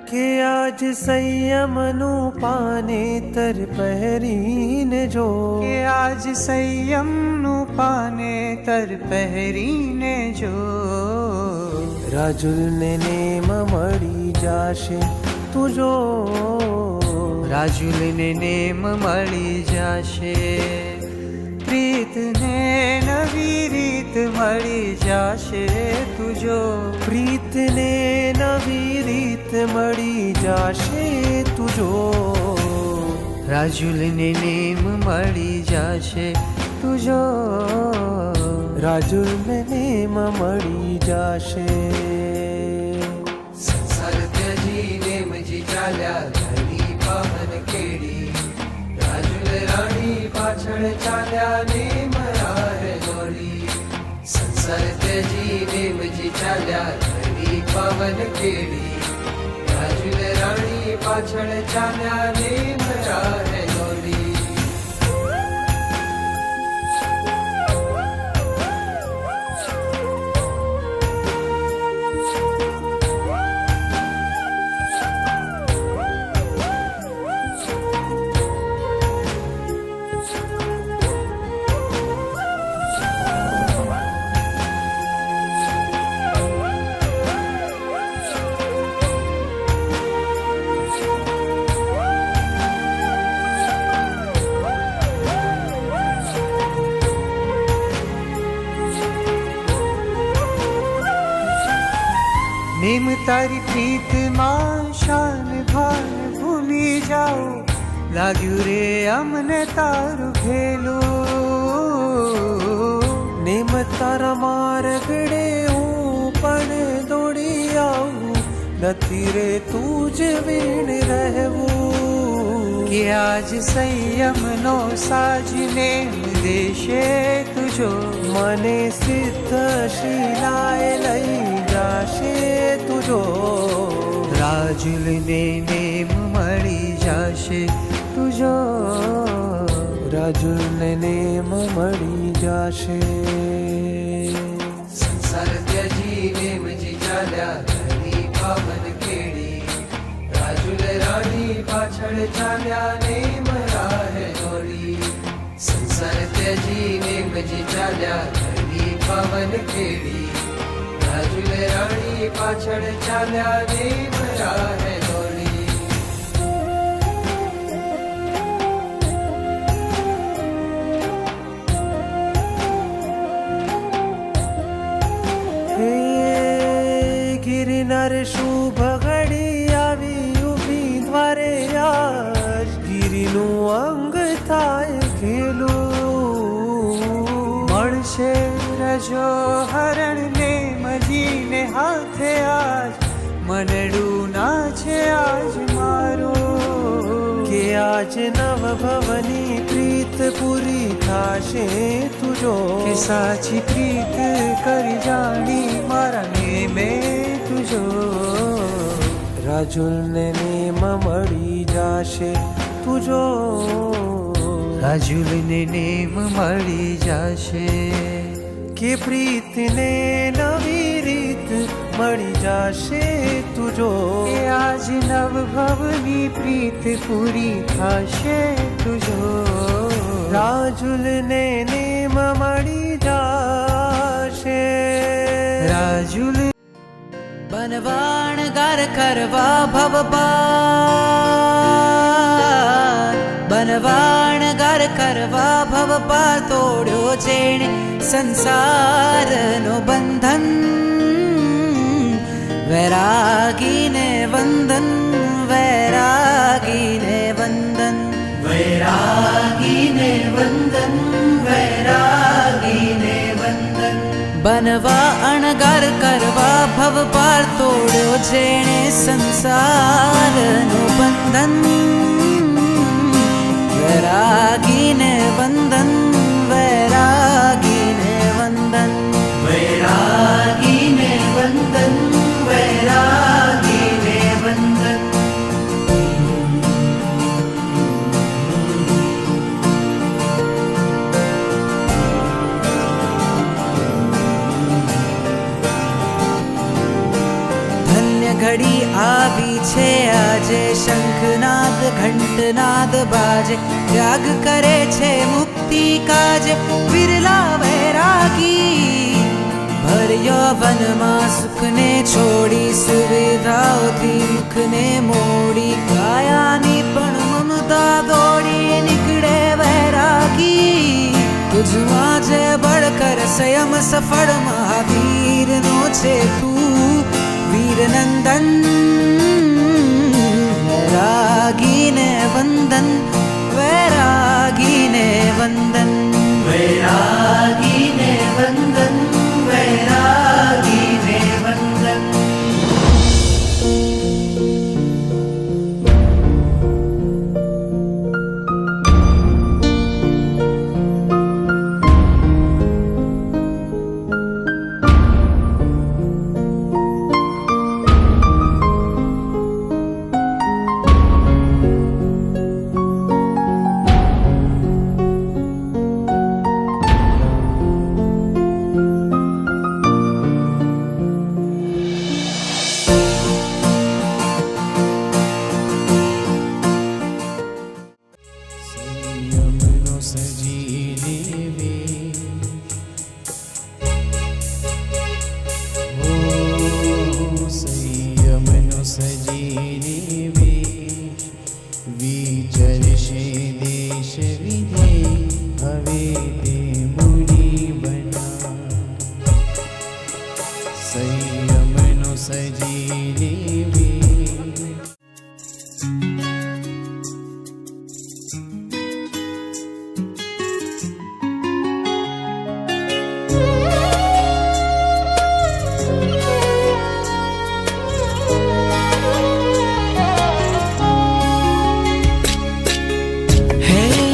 કે આજ સંયમનું પાનેતર પહેરીને જો, કે આજ સંયમનું પાનેતર પહેરીને જો, રાજુલને નેમ મળી જાશે તું જો, રાજુલને નેમ મળી જાશે, પ્રીતને નવી રીત મળી જાશે તું જો, પ્રીતને નવી રીત મળી જાશે તું જો, રાજુલને નેમ મળી જાશે તું જો, રાજુલને નેમ મળી જાશે. સંસાર ત્યજી નેમજી ચાલ્યા ધણી પાવન કેડી, રાજુલ રાણી પાછળ ચાલ્યા નેમ રાહ દોડી, સંસાર ત્યજી નેમજી ચાલ્યા ધણી પાવન કેડી, રાજુલ રાણી પાછળ ચાલ્યા નેમ રાહ દોડી. નેમ તારી પ્રીતમાં શાન ભાન ભૂલી જાઓ, લાગ્યું રે અમને તારું ભેલું, નેમ તારા માર્ગડે હું પણ દોડી આવું, નથી રે તું જ વીણ રહેવું, કે આજ સંયમનો સાજ નેમ દેશે તુજો, મને સિદ્ધ શિલાએ લઈ જાશે તુજો, રાજુલને નેમ મળી જાશે તુજો, રાજુલને નેમ મળી જાશે. સંસાર ત્યજી નેમજી ચાલ્યા ધણી પાવન કેડી, રાજુલ રાણી પાછળ ચાલ્યા નેમ રાહ દોડી, સંસાર ત્યજી નેમજી ચાલ્યા ધણી પાવન કેડી, રાજુલ રાણી પાછળ ચાલ્યા નેમ રાહ દોડી. હે ગિરનાર શુભ ઘડી આવી ઊભી દ્વારે આજ, ગિરિનું અંગ થાય ખેલું, મળશે રજો હરણ નેમજીને હાથે આજ, મનડું નાચે આજ મારું, કે આજ નવ ભવની પ્રીત પૂરી થાશે તુજો, કે સાચી પ્રીત કરી જાણી મારા નેમે તુજો, રાજુલને નેમ મળી જાશે તુજો, રાજુલને નેમ મળી જાશે, કે પ્રીતને નવી રીત મળી જાશે તુજો, કે આજ નવ ભવની પ્રીત પૂરી થાશે તુજો, રાજુલને નેમ મળી જાશે. રાજુલ બનવાણ ગાર કરવા ભવ પાર, બનવાણ ગાર કરવા ભવ પાર, તોડ્યો જેણે સંસારનો બંધન, વૈરાગીને વંદન, વૈરાગીને વંદન, વૈરાગીને વંદન, વૈરાગીને વંદન. બનવા અણગાર કરવા ભવ પાર, તોડ્યો જેણે સંસારનું બંધન, વૈરાગીને વંદન, વૈરાગીને વંદન, વૈરાગીને વંદન, વૈરાગીને વંદન. घड़ी आवी छे आजे, शंखनाद घंटनाद बाजे, त्याग करे छे मुक्ति काजे विरला वैरागी। भर यौवનમાં સુખને છોડી, સુવિધાઓથી મુખને મોડી, કાયાની પણ મમતા દોડી નીકળે વૈરાગી। तुझमा जे बड़कर स्वयं सफल महावीर नो छे तू वीर नंदन। वैरागी ने वंदन, वैरागी ने वंदन, वैरागी ने वंदन, वैरागी ने वंदन। विचरशे देश विदेश हवे ते मुनि बना। संयमनो सजी लेवे।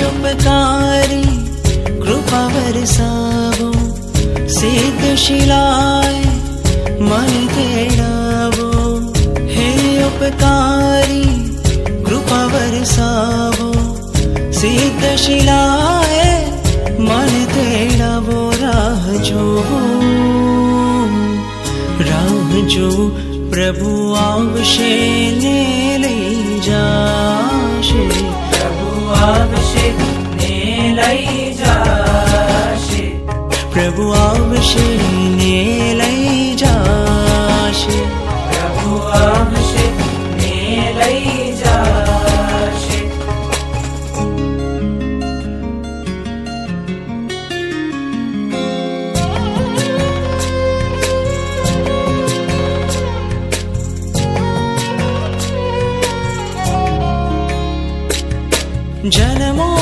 उपकारी कृपा बरसावो, सिद्धशिलाय मन तेड़ावो। हे उपकारी कृपा बरसावो, सिद्धशिलाय मन तेड़ावो। राह जो प्रभु आवशे ने लई जाशे। प्रभु आवशे ने लई जाशे। प्रभु आवशे ने लई जाशे। प्रभु आवशे ने लई जाशे। जन्मों